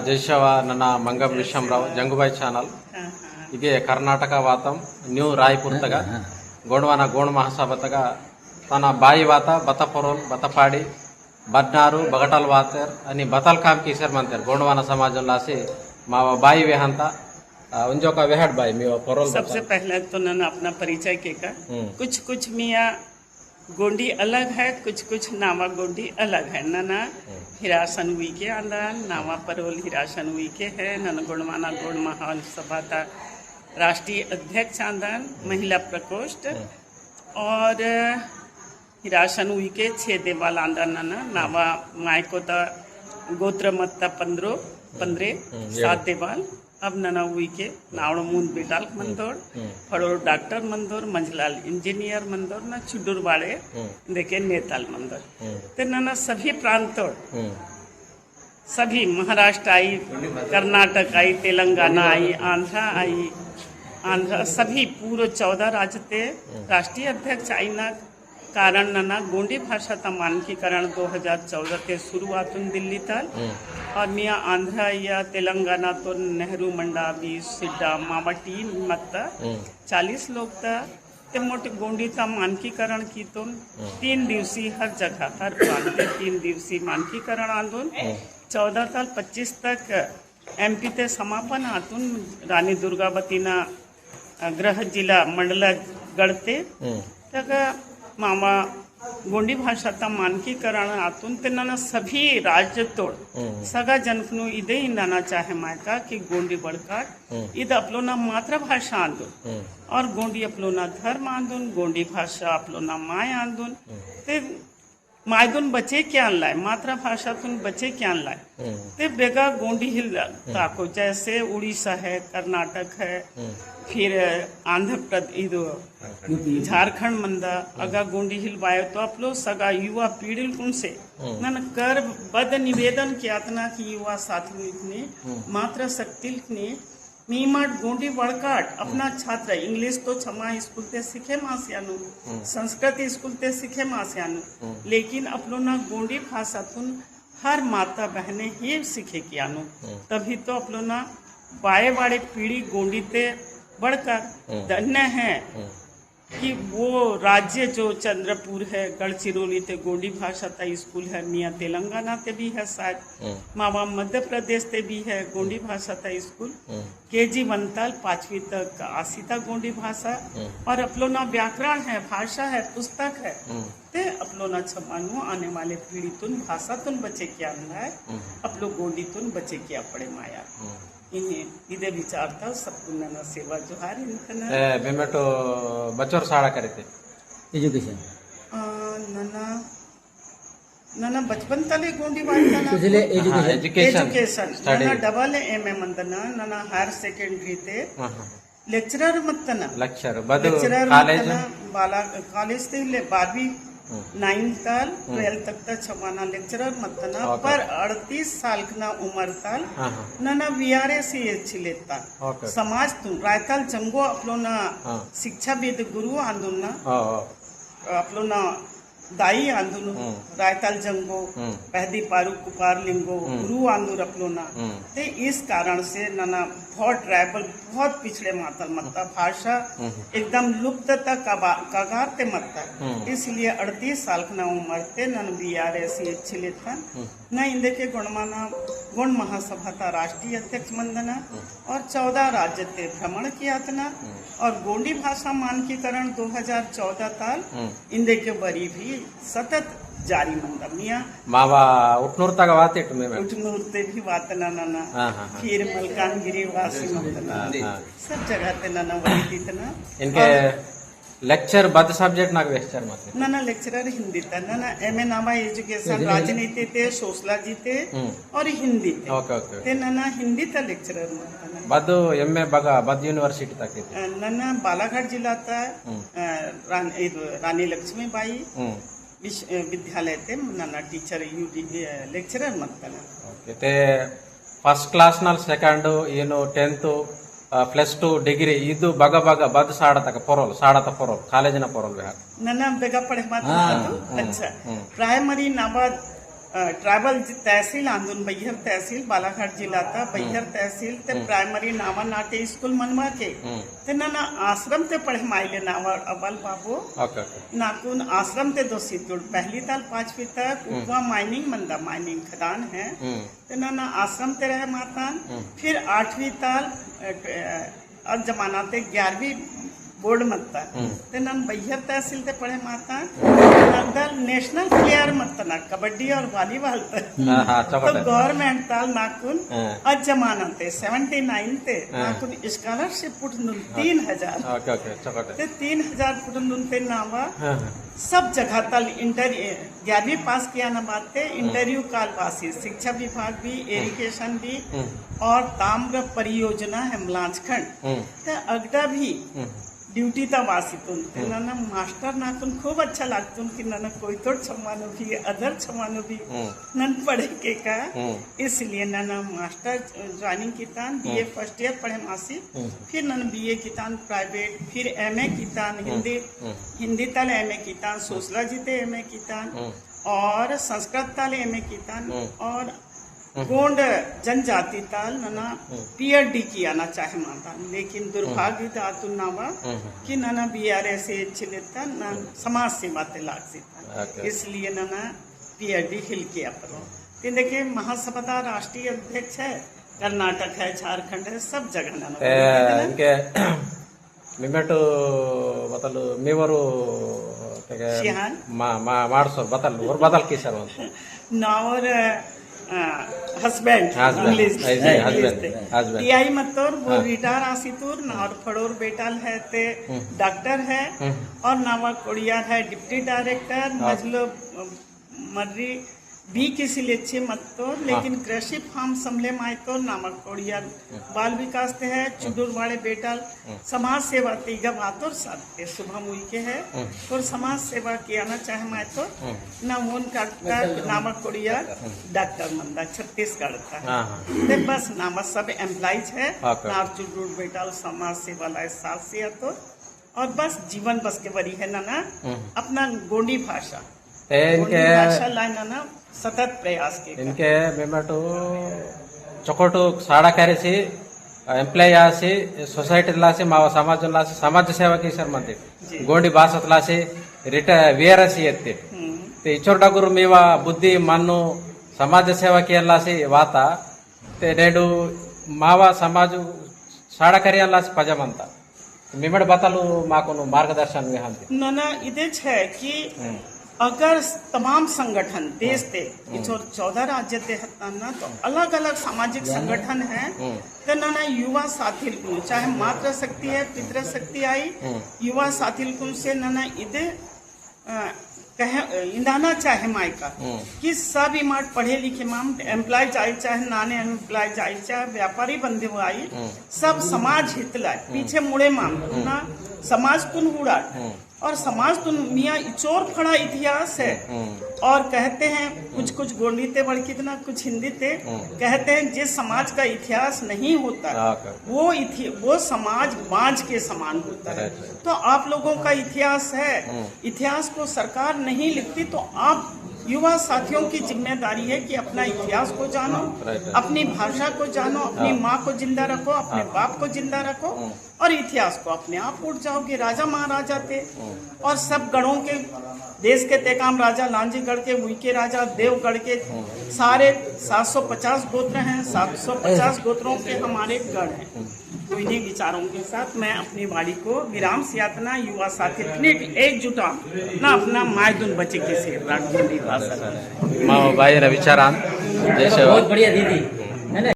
ಜೈಶವ ನನ್ನ ಮಂಗಂ ವಿಶ್ವರಾವ್ ಜಂಗುಬಾಯಿ ಚಾನಲ್ ಇಗೆ ಕರ್ನಾಟಕ ವಾತಂ ನ್ಯೂ ರಾಯ್ಪುರ್ ತಗ ಗೋಂಡವಾನ ಗೋಂಡ್ ಮಹಾಸಭಾ ತನ ಬಾಯಿ ವಾತ ಬತ ಪೊರೋಲ್ ಬತಪಾಡಿ बदनारू बगटल वातर आणि बतल काम की सर म्हणते गोंडवाना समाज लासे मावा बाई वेहंता उंजो का वेहट बाई मी परोल। सबसे पहले तो नन अपना परिचय के का कुछ मियाँ गोंडी अलग है, कुछ नावा गोंडी अलग है। नना हिरासन हुई के आंदन नावा परोल हिरासन हुई के है। नन गोंडवाना गोंड महासभा था राष्ट्रीय अध्यक्ष आंदन महिला प्रकोष्ठ और हिरासन हुई के 6 देवाल आंदन नावा माय को ता गोत्र मत्ता 15 7 देवाल अब नना हुई के नावड़ मूंद बेटाल मंदोर फड़ोर डॉक्टर मंदोर मंझलाल इंजीनियर मंदोर ना चुडुर वाले देखे नेताल मंदोर ते नना सभी प्रांतों सभी महाराष्ट्र आई, कर्नाटक आई, तेलंगाना आई, आंध्र सभी पूरे 14 राज्य ते राष्ट्रीय अध्यक्ष आई ना कारण नना गोंडी भाषा ता मानकीकरण 2014 के शुरुआतून दिल्ली तल और मिया आंध्र या तेलंगाना तो नेहरू मंडावी सिड्डा मावटी मत्ता 40 लोग ता ते मोटे गोंडी ता मानकीकरण की तो 3 दिवसीय हर जगह हर प्रांत 3 दिवसीय मानकीकरण आंदोलन 14 तल 25 तक एमपी ते समापन आतून रानी दुर्गावती ना गृह जिला मंडल गढ़ते तक मामा गोंडी भाषा ता मानकीकरण आतून ते नाना सभी राज्य तोड़ सगा जनकनु इदे ही नाना चाहे मायका कि गोंडी बड़काट इद अपलोना मातृभाषा आंदोलन और गोंडी अपलोना धर्म आंदोलन गोंडी भाषा अपलोना माय आंदोलन ते मायदून बचे क्या लाए मातृभाषा तुन बचे क्या लाए ते बेगा गोंडी हिल ताको जैसे उड़ीसा है, कर्नाटक है, फिर आंध्र प्रदेश झारखंड मंदा अगा गोंडी हिल वायो तो आप लोग सगा युवा पीढ़ी कौन से नन कर बद निवेदन किया तना कि युवा साथियों ने मात्र शक्ति ने मीमाट गोंडी वड़काट अपना छात्र इंग्लिश तो क्षमा स्कूल ते सीखे मास्यानु संस्कृत स्कूल ते सीखे मास्यानु लेकिन अपलोना गोंडी भाषा तुन हर माता बहने ही सीखे कियानु तभी तो अपलोना बाए वाले पीढ़ी गोंडी ते बढ़कर धन्य है कि वो राज्य जो चंद्रपुर है गढ़चिरौली ते गोंडी भाषा ता स्कूल है मियाँ तेलंगाना ते भी है शायद मावा मध्य प्रदेश ते भी है गोंडी भाषा ता स्कूल केजी 1 तक 5वीं तक आसिता गोंडी भाषा और अपलोना व्याकरण है भाषा है पुस्तक है ते अपलोना छमानु आने वाले पीढ़ी तुन भाषा तुन बचे क्या है अपलो गोंडी तुन बचे क्या पड़े माया इधे विचारता सबको नना सेवा जोहार इनकना बेमेटो बच्चों साड़ा करते एजुकेशन नना बचपन तले गोंडी वाला ना एजुकेशन नना डबल एमए मंदना नना हायर सेकेंडरी ते लेक्चरर मत्तना लेक्चर बदो कॉलेज ते 12वीं 9 तल 12 तक ता छमाना लेक्चरर मत्तना पर 38 साल ना उम्र तल नना वीआरए से छिलेता समाज तुम रायताल जंगो अपलोना शिक्षा वेद गुरु आंदोलन अपलोना दाई आंदोलन रायताल जंगो पहदी पारू कुपार लिंगो गुरु आंदोलन अपलोना ते इस कारण से नना बहुत ट्राइबल बहुत पिछड़े मातल मत्ता भाषा एकदम लुप्त तक कगार ते मत्ता इसलिए 38 साल ना उम्र ते नन बीआरएस छिले था न इंदे के गोंड महासभा था राष्ट्रीय अध्यक्ष मंदना और 14 राज्य ते भ्रमण किया था और गोंडी भाषा मानकीकरण 2014 तक इंदे के बरी भी सतत जारी मंदा मिया मावा उठनूर तक वाते उठनूर ते भी वात ना फिर मलकानगिरी वासी मंदना सब जगह ते ना वही इतना इनके लेक्चर बद सब्जेक्ट ना लेक्चर मत ना लेक्चरर हिंदी ता ना एमए नामा एजुकेशन राजनीति ते सोशलॉजी ते और हिंदी ते ओके ते ना हिंदी ता लेक्चरर मत बद एमए बगा बद यूनिवर्सिटी तक ना बालाघाट जिला ता रानी लक्ष्मीबाई विद्यालय ते नना टीचर लेक्चरर मत ओके ते फर्स्ट क्लास नल सेकंड ಏನು 10th +2 डिग्री ಇದು ಬಗ ಬದ್ ಸಾಡತಕ ಪೊರೋಲ್ ಕಾಲೇಜಿನ ಪೊರೋಲ್ ನನ್ನ ಬೇಗ ಪಡೆ ಮಾತು अच्छा प्राइमरी नाबाद ट्राइबल तहसील आंदोलन बैहर तहसील बालाघाट जिला था बैहर तहसील ते प्राइमरी नावा नाटे स्कूल मनवा के ते ना आश्रम ते पढ़े माइले नावा अबल बाबू ओके ओके नाकुन आश्रम ते 2 सीट पहली ताल 5वीं तक उपवा माइनिंग मंदा माइनिंग खदान है ते ना आश्रम ते रहे मातान फिर 8वीं ताल और जमाना ते 11वीं बोर्ड मत्ता ते नन बैहर तहसील ते पढ़े माता दल नेशनल प्लेयर मत्ता कबड्डी और वॉलीबॉल तो गवर्नमेंट ताल नाकुन आज जमाना ते 79 ते नाकुन स्कॉलरशिप पुटनुन 3000 ओके ओके चकटे ते 3000 पुटनुन ते नावा सब जगह तल इंटर 11वीं पास किया न बात इंटरव्यू काल वासी शिक्षा विभाग भी एजुकेशन भी और ताम्र परियोजना है मलांचखंड ते अगदा भी ड्यूटी ता वासितुन ना मास्टर नाकुन खूब अच्छा लागतुन कि ना कोई तो छमानो भी अदर छमानो भी नन पढ़े के का इसलिए ना मास्टर ज्वाइनिंग कितान बीए फर्स्ट ईयर पढ़े मासी फिर नन बीए कितान प्राइवेट फिर एमए कितान हिंदी तल एमए कितान सोशलॉजी ते एमए कितान और संस्कृत तल एमए कितान और गोंड जनजाति ताल नना पीएचडी किया ना चाहे माता लेकिन दुर्भाग्य दातु नावा कि नना बीआरएस छिलेता ना समाज सेवा ते लाग सीता इसलिए नना पीएचडी हिल किया परो ते देखिए महासभा राष्ट्रीय अध्यक्ष है कर्नाटक है झारखंड है सब जगह नना इनके मिमेटು ಬತಲು ಮೇವರು ಶಿಹಾನ್ ಮಾಡಿಸೋ ಬತಲು और बदल की सर नावर हस्बैंड टीआई मतोर वो रिटायर आसितुर नावर फड़ोर बेटाल है ते डॉक्टर है और नावा कोड़ियार है डिप्टी डायरेक्टर मजलो मर्री भी किसी लेच्छे मत तो लेकिन कृषि फार्म संभले माए तो नामक कोड़ियार बाल विकास ते है चुडुरवाड़े बेटाल समाज सेवा तीगा बातोर साथ सुबह मुई के है और समाज सेवा किया ना चाहे माए तो ना उन का नामक कोड़ियार डॉक्टर मंदा छत्तीसगढ़ का ते बस नामक सब एम्प्लॉइज है नार चुडुर बेटाल समाज सेवा लाए साथ से तो और बस जीवन बस के बरी है ना अपना गोंडी भाषा भाषा लाइन ना सतत प्रयास के इनके मेमटू चोकोटू साड़ा करेसी एम्प्लॉय आसी सोसाइटी लासी माव समाज लासी समाज सेवा की सर मंदिर गोंडी भाषा लासी रिटायर वीआरसी एत्ते ते इचोरडगुरु मेवा बुद्धि मन्नु समाज सेवा की लासी वाता ते नेडू मावा समाज साड़ा करिया लासी पजमंता मेमड बतालू माको मार्गदर्शन विहांति ना इदे है कि अगर तमाम संगठन देश के 14 राज्य ते ना तो अलग अलग सामाजिक संगठन है तो ना युवा साथी चाहे मातृ शक्ति है पितृ शक्ति आई युवा साथी से ना इधे इंदाना चाहे मायका कि सब इमार्ट पढ़े लिखे माम एम्प्लॉय जाए चाहे नाने एम्प्लॉय जाए चाहे व्यापारी बंदे हुआ आई सब समाज हित लाए पीछे मुड़े माम ना समाज तुन उड़ा और समाज तो मियाँ इचोर फड़ा इतिहास है और कहते हैं कुछ कुछ गोंडी ते बड़ कितना कुछ हिंदी ते कहते हैं जिस समाज का इतिहास नहीं होता वो समाज बांझ के समान होता है तो आप लोगों का इतिहास है इतिहास को सरकार नहीं लिखती तो आप युवा साथियों की जिम्मेदारी है कि अपना इतिहास को जानो अपनी भाषा को जानो अपनी माँ को जिंदा रखो अपने बाप को जिंदा रखो और इतिहास को अपने आप उठ जाओगे राजा महाराजा थे और सब गढ़ों के देश के तेकाम राजा लांजीगढ़ के मुई के राजा देवगढ़ के सारे 750 गोत्र हैं 750 गोत्रों के हमारे गढ़ हैं तो इन्हीं विचारों के साथ मैं अपनी वाणी को विराम से यातना युवा साथी एकजुटा ना अपना मायदुन बचे के से भाषा माँ भाई रविचारान जैसे बहुत बढ़िया दीदी है ना।